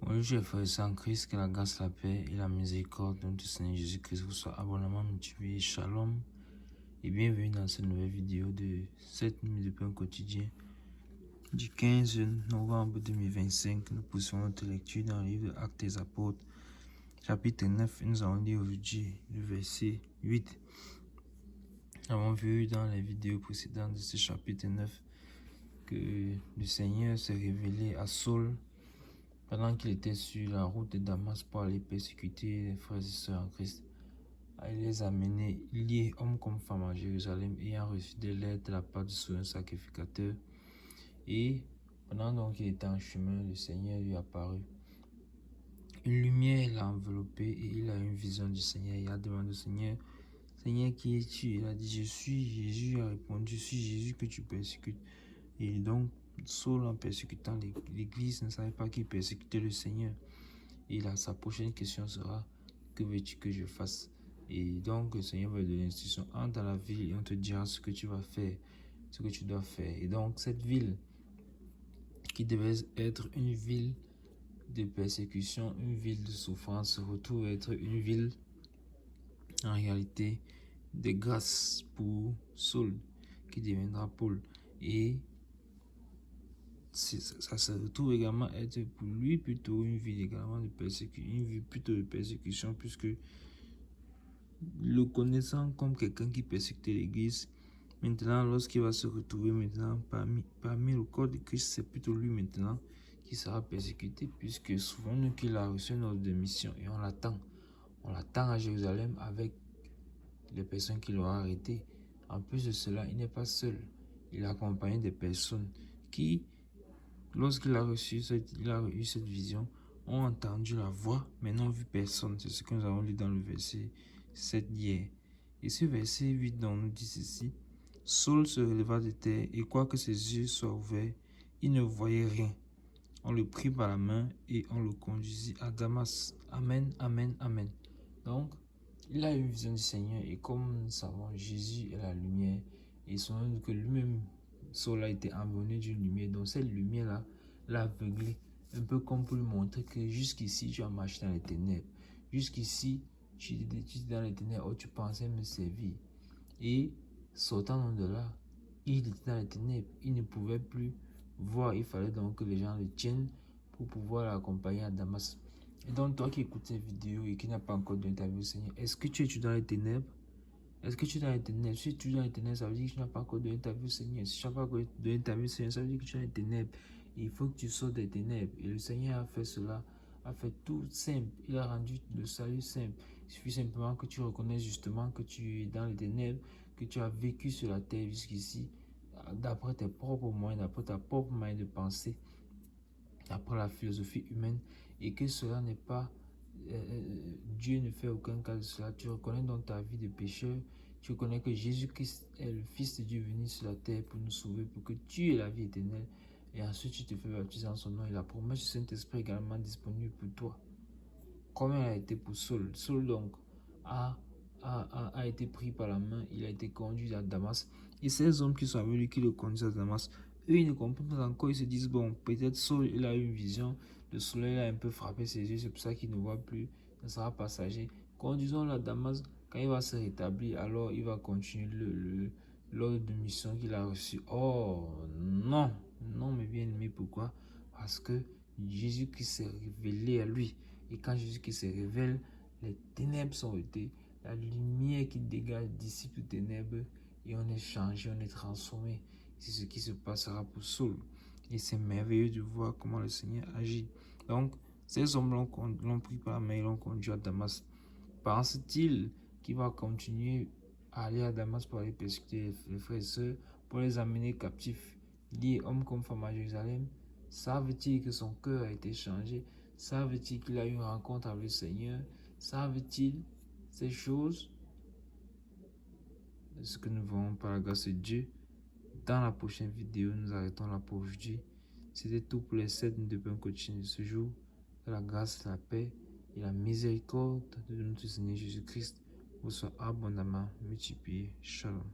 Bonjour chers frères et sœurs en Christ, que la grâce, la paix et la miséricorde de notre Seigneur Jésus-Christ vous soient abondamment multipliés. Shalom et bienvenue dans cette nouvelle vidéo de 7 minutes de pain quotidien du 15 novembre 2025. Nous poursuivons notre lecture dans le livre de Actes des Apôtres, chapitre 9. Nous allons lire aujourd'hui le verset 8. Nous avons vu dans les vidéos précédentes de ce chapitre 9 que le Seigneur s'est révélé à Saul pendant qu'il était sur la route de Damas pour aller persécuter les frères et sœurs en Christ. Il les a menés liés, hommes comme femmes, à Jérusalem, ayant reçu de l'aide de la part du souverain sacrificateur. Et pendant donc qu'il était en chemin, le Seigneur lui apparut. Une lumière l'a enveloppé et il a eu une vision du Seigneur. Il a demandé au Seigneur, Seigneur, qui es-tu? Il a dit, je suis Jésus. Il a répondu, je suis Jésus que tu persécutes. Et donc, Saul, en persécutant l'Église, ne savait pas qu'il persécutait le Seigneur. Et là, sa prochaine question sera, que veux-tu que je fasse? Et donc, le Seigneur va lui donner l'instruction, entre dans la ville et on te dira ce que tu vas faire, ce que tu dois faire. Et donc, cette ville, qui devait être une ville de persécution, une ville de souffrance, se retrouve à être une ville, en réalité, de grâce pour Saul, qui deviendra Paul. Et ça se retrouve également être pour lui plutôt une vie également de persécution, une vie plutôt de persécution, puisque le connaissant comme quelqu'un qui persécutait l'Église, maintenant lorsqu'il va se retrouver maintenant parmi le corps de Christ, c'est plutôt lui maintenant qui sera persécuté, puisque souvenons-nous qu'il a reçu un ordre de mission et on l'attend à Jérusalem avec les personnes qui l'ont arrêté. En plus de cela, il n'est pas seul, il est accompagné des personnes qui, lorsqu'il a reçu eu cette vision, ont entendu la voix, mais n'ont vu personne. C'est ce que nous avons lu dans le verset 7 hier. Et ce verset 8 dont nous dit ceci, Saul se releva de terre, et quoique ses yeux soient ouverts, il ne voyait rien. On le prit par la main et on le conduisit à Damas. Amen, amen, amen. Donc, il a eu une vision du Seigneur, et comme nous savons, Jésus est la lumière. Et souvenons-nous que lui-même, Saul a été environné d'une lumière. Donc cette lumière-là l'a aveuglé, un peu comme pour lui montrer que jusqu'ici, tu as marché dans les ténèbres. Jusqu'ici, tu étais dans les ténèbres, tu pensais me servir. Et sortant de là, il était dans les ténèbres. Il ne pouvait plus voir. Il fallait donc que les gens le tiennent pour pouvoir l'accompagner à Damas. Et donc toi qui écoutes cette vidéo et qui n'a pas encore donné ta vie au Seigneur, est-ce que tu es dans les ténèbres? Est-ce que tu es dans les ténèbres? Si tu es dans les ténèbres, ça veut dire que tu n'as pas encore donné ta vie au Seigneur. Si tu n'as pas encore donné ta vie au Seigneur, ça veut dire que tu es dans les ténèbres. Et il faut que tu sortes des ténèbres. Et le Seigneur a fait cela, a fait tout simple. Il a rendu le salut simple. Il suffit simplement que tu reconnaisses justement que tu es dans les ténèbres, que tu as vécu sur la terre jusqu'ici, d'après tes propres moyens, d'après ta propre manière de penser, d'après la philosophie humaine, et que cela n'est pas... Dieu ne fait aucun cas de cela. Tu reconnais donc ta vie de pécheur. Tu reconnais que Jésus-Christ est le Fils de Dieu venu sur la terre pour nous sauver, pour que tu aies la vie éternelle. Et ensuite, tu te fais baptiser en son nom. Et la promesse du Saint-Esprit est également disponible pour toi. Comme elle a été pour Saul. Saul donc a été pris par la main. Il a été conduit à Damas. Et ces hommes qui sont avec lui, qui le conduisent à Damas, eux, ils ne comprennent pas encore. Ils se disent, bon, peut-être Saul, il a eu une vision. Le soleil a un peu frappé ses yeux. C'est pour ça qu'il ne voit plus. Ça sera passager. Conduisons-le à Damas. Quand il va se rétablir, alors il va continuer l'ordre de mission qu'il a reçu. Oh, non. Non, mes bien-aimés, pourquoi? Parce que Jésus-Christ s'est révélé à lui. Et quand Jésus-Christ se révèle, les ténèbres sont ôtées. La lumière qui dégage dissipe les ténèbres. Et on est changé, on est transformé. C'est ce qui se passera pour Saul. Et c'est merveilleux de voir comment le Seigneur agit. Donc, ces hommes l'ont pris par la main et l'ont conduit à Damas. Pense-t-il qu'il va continuer à aller à Damas pour aller persécuter les frères et sœurs, pour les amener captifs, liés hommes comme femmes à Jérusalem? Savent-ils que son cœur a été changé? Savent-ils qu'il a eu une rencontre avec le Seigneur? Savent-ils ces choses? Ce que nous verrons par la grâce de Dieu. Dans la prochaine vidéo, nous arrêtons là pour aujourd'hui. C'était tout pour les 7 minutes de pain quotidien de ce jour. Que la grâce, la paix et la miséricorde de notre Seigneur Jésus-Christ vous soient abondamment multipliées. Shalom.